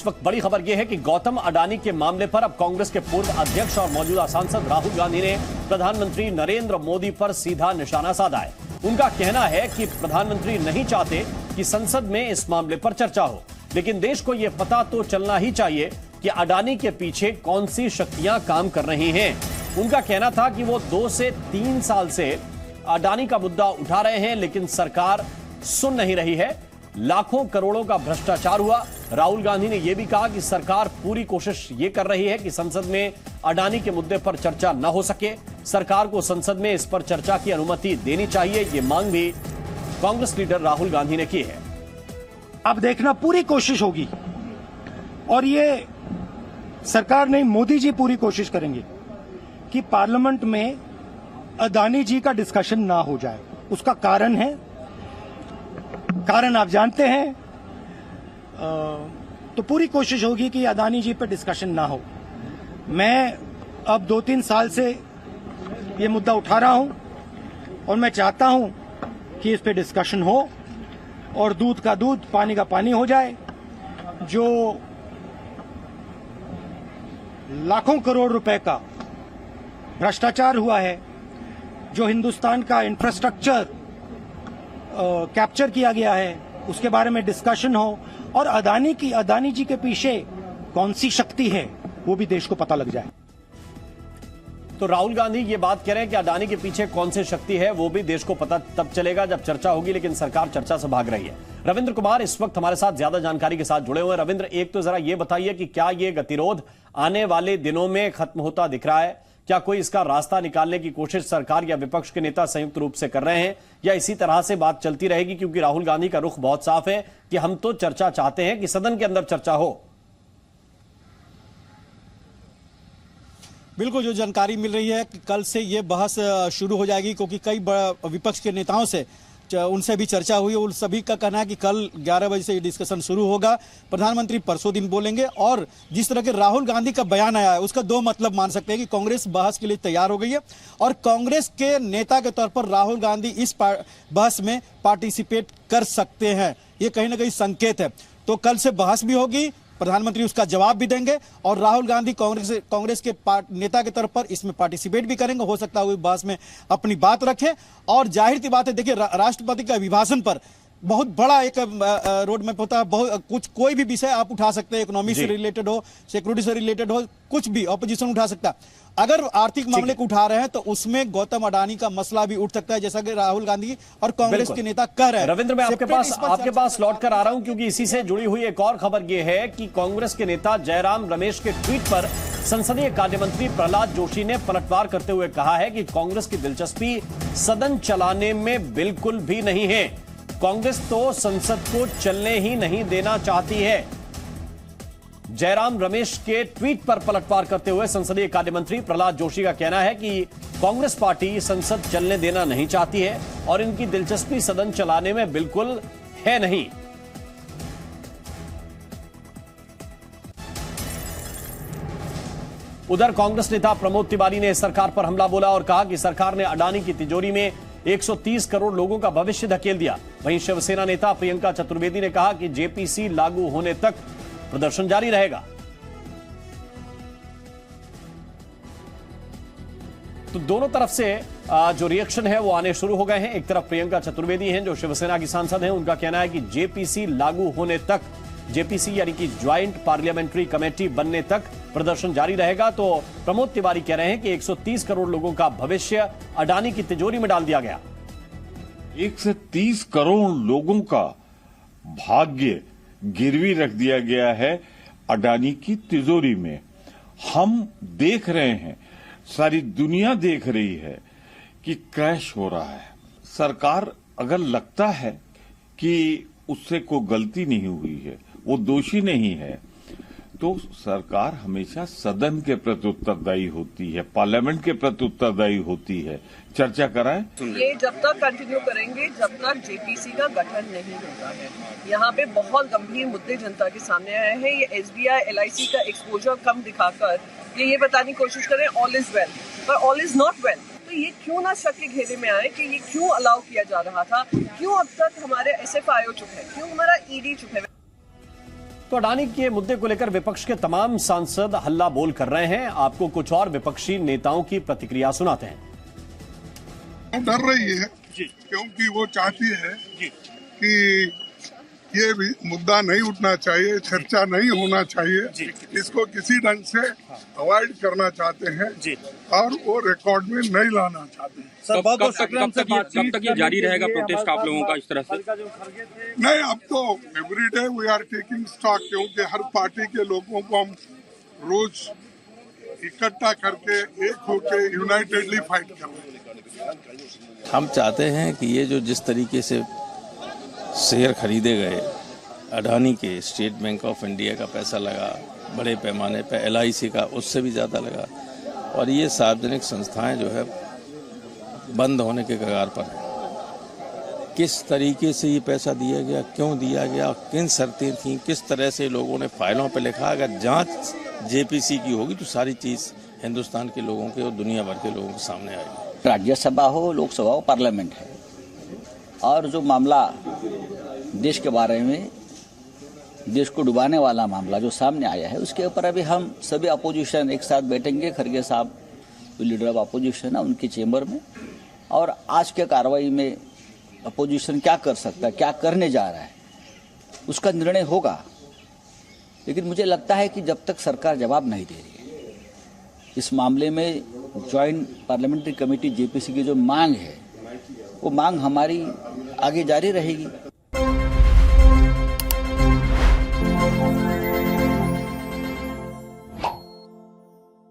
इस वक्त बड़ी खबर यह है कि गौतम अडानी के मामले पर अब कांग्रेस के पूर्व अध्यक्ष और मौजूदा सांसद राहुल गांधी ने प्रधानमंत्री नरेंद्र मोदी पर सीधा निशाना साधा है। उनका कहना है कि प्रधानमंत्री नहीं चाहते कि संसद में इस मामले पर चर्चा हो, लेकिन देश को यह पता तो चलना ही चाहिए कि अडानी के पीछे कौन सी शक्तियां काम कर रही हैं। उनका कहना था कि वो 2 से 3 साल से अडानी का मुद्दा उठा रहे हैं, लेकिन सरकार सुन नहीं रही है। लाखों करोड़ों का भ्रष्टाचार हुआ। राहुल गांधी ने यह भी कहा कि सरकार पूरी कोशिश ये कर रही है कि संसद में अडानी के मुद्दे पर चर्चा न हो सके। सरकार को संसद में इस पर चर्चा की अनुमति देनी चाहिए, ये मांग भी कांग्रेस लीडर राहुल गांधी ने की है। अब देखना, पूरी कोशिश होगी और ये सरकार नहीं, मोदी जी पूरी कोशिश करेंगे कि पार्लियामेंट में अडानी जी का डिस्कशन ना हो जाए। उसका कारण है, कारण आप जानते हैं। तो पूरी कोशिश होगी कि अडानी जी पे डिस्कशन ना हो। मैं अब 2-3 साल से ये मुद्दा उठा रहा हूं और मैं चाहता हूं कि इस पे डिस्कशन हो और दूध का दूध, पानी का पानी हो जाए। जो लाखों करोड़ रुपए का भ्रष्टाचार हुआ है, जो हिंदुस्तान का इंफ्रास्ट्रक्चर कैप्चर किया गया है, उसके बारे में डिस्कशन हो और अडानी जी के पीछे कौन सी शक्ति है वो भी देश को पता लग जाए। तो राहुल गांधी ये बात कह रहे हैं कि अडानी के पीछे कौन सी शक्ति है वो भी देश को पता तब चलेगा जब चर्चा होगी, लेकिन सरकार चर्चा से भाग रही है। रविंद्र कुमार इस वक्त हमारे साथ ज्यादा जानकारी के साथ जुड़े हुए हैं। रविंद्र, एक तो जरा ये बताइए कि क्या ये गतिरोध आने वाले दिनों में खत्म होता दिख रहा है? क्या कोई इसका रास्ता निकालने की कोशिश सरकार या विपक्ष के नेता संयुक्त रूप से कर रहे हैं, या इसी तरह से बात चलती रहेगी? क्योंकि राहुल गांधी का रुख बहुत साफ है कि हम तो चर्चा चाहते हैं कि सदन के अंदर चर्चा हो। बिल्कुल, जो जानकारी मिल रही है कि कल से ये बहस शुरू हो जाएगी, क्योंकि कई विपक्ष के नेताओं से उनसे भी चर्चा हुई। उन सभी का कहना है कि कल 11 बजे से ये डिस्कशन शुरू होगा। प्रधानमंत्री परसों दिन बोलेंगे और जिस तरह के राहुल गांधी का बयान आया है उसका 2 मतलब मान सकते हैं कि कांग्रेस बहस के लिए तैयार हो गई है और कांग्रेस के नेता के तौर पर राहुल गांधी इस बहस में पार्टिसिपेट कर सकते हैं। ये कहीं ना कहीं संकेत है। तो कल से बहस भी होगी, प्रधानमंत्री उसका जवाब भी देंगे और राहुल गांधी कांग्रेस के नेता के तौर पर इसमें पार्टिसिपेट भी करेंगे। हो सकता है वो बहस में अपनी बात रखें और जाहिर सी बात है, देखिए राष्ट्रपति के अभिभाषण पर बहुत बड़ा एक रोड मैप होता है। बहुत कोई भी विषय आप उठा सकते हैं, इकोनॉमी से रिलेटेड हो, सिक्योरिटी से रिलेटेड हो, कुछ भी ऑपोजिशन उठा सकता है। अगर आर्थिक मामले को उठा रहे हैं तो उसमें गौतम अडानी का मसला भी उठ सकता है, जैसा कि राहुल गांधी और कांग्रेस के नेता कह रहे हैं। रविंद्र, मैं आपके पास लौट कर आ रहा हूं, क्योंकि इसी से जुड़ी हुई एक और खबर यह है कि कांग्रेस के नेता जयराम रमेश के ट्वीट पर संसदीय कार्य मंत्री प्रहलाद जोशी ने पलटवार करते हुए कहा है कि कांग्रेस की दिलचस्पी सदन चलाने में बिल्कुल भी नहीं है। कांग्रेस तो संसद को चलने ही नहीं देना चाहती है। जयराम रमेश के ट्वीट पर पलटवार करते हुए संसदीय कार्य मंत्री प्रहलाद जोशी का कहना है कि कांग्रेस पार्टी संसद चलने देना नहीं चाहती है और इनकी दिलचस्पी सदन चलाने में बिल्कुल है नहीं। उधर कांग्रेस नेता प्रमोद तिवारी ने सरकार पर हमला बोला और कहा कि सरकार ने अडानी की तिजोरी में 130 करोड़ लोगों का भविष्य धकेल दिया। वहीं शिवसेना नेता प्रियंका चतुर्वेदी ने कहा कि जेपीसी लागू होने तक प्रदर्शन जारी रहेगा। तो दोनों तरफ से जो रिएक्शन है वो आने शुरू हो गए हैं। एक तरफ प्रियंका चतुर्वेदी हैं जो शिवसेना की सांसद हैं, उनका कहना है कि जेपीसी लागू होने तक, जेपीसी यानी कि ज्वाइंट पार्लियामेंट्री कमेटी बनने तक प्रदर्शन जारी रहेगा। तो प्रमोद तिवारी कह रहे हैं कि 130 करोड़ लोगों का भविष्य अडानी की तिजोरी में डाल दिया गया। 130 करोड़ लोगों का भाग्य गिरवी रख दिया गया है अडानी की तिजोरी में। हम देख रहे हैं, सारी दुनिया देख रही है कि क्रैश हो रहा है। सरकार अगर लगता है कि उससे कोई गलती नहीं हुई है, वो दोषी नहीं है, तो सरकार हमेशा सदन के प्रति उत्तरदायी होती है, पार्लियामेंट के प्रति उत्तरदायी होती है। चर्चा कराएं। ये जब तक कंटिन्यू करेंगे जब तक जेपीसी का गठन नहीं होता है। यहाँ पे बहुत गंभीर मुद्दे जनता के सामने आए हैं। ये एसबीआई एलआईसी का एक्सपोजर कम दिखाकर ये बताने की कोशिश करें ऑल इज वेल, पर ऑल इज नॉट वेल। तो ये क्यों ना शक के घेरे में आए कि ये क्यों अलाउ किया जा रहा था, क्यों अब तक हमारे एसएफआईओ चुप है, क्यों हमारा ईडी चुप है। तो अडानी के मुद्दे को लेकर विपक्ष के तमाम सांसद हल्ला बोल कर रहे हैं। आपको कुछ और विपक्षी नेताओं की प्रतिक्रिया सुनाते हैं। डर रही है क्योंकि वो चाहती है कि ये भी मुद्दा नहीं उठना चाहिए, चर्चा नहीं होना चाहिए, इसको किसी ढंग से अवॉइड करना चाहते हैं और वो रिकॉर्ड में नहीं लाना चाहते हैं। कब तक ये जारी रहेगा प्रोटेस्ट आप लोगों का इस तरह से? नहीं, अब तो everyday we are taking stock, क्योंकि हर पार्टी के लोगों को हम रोज इकट्ठा करके एक होके यूनाइटेडली फाइट कर रहे हैं। हम चाहते हैं कि ये जो जिस तरीके से शेयर खरीदे गए, अडानी के स्टेट बैंक ऑफ इंडिया का पैसा लगा, बड़े पैमाने पर LIC का उससे भी ज़्यादा लगा, और ये सार्वजनिक संस्थाएं जो है बंद होने के कगार पर है। किस तरीके से ये पैसा दिया गया, क्यों दिया गया, किन शर्तें थीं, किस तरह से लोगों ने फाइलों पर लिखा, अगर जांच JPC की होगी तो सारी चीज़ हिंदुस्तान के लोगों के और दुनिया भर के लोगों के सामने आएगी। राज्यसभा हो, लोकसभा हो, पार्लियामेंट है, और जो मामला देश के बारे में, देश को डुबाने वाला मामला जो सामने आया है, उसके ऊपर अभी हम सभी अपोजिशन एक साथ बैठेंगे। खरगे साहब जो लीडर ऑफ अपोजिशन है उनके चेंबर में, और आज के कार्रवाई में अपोजिशन क्या कर सकता है, क्या करने जा रहा है, उसका निर्णय होगा। लेकिन मुझे लगता है कि जब तक सरकार जवाब नहीं दे रही है इस मामले में, ज्वाइंट पार्लियामेंट्री कमेटी JPC की जो मांग है, वो मांग हमारी आगे जारी रहेगी।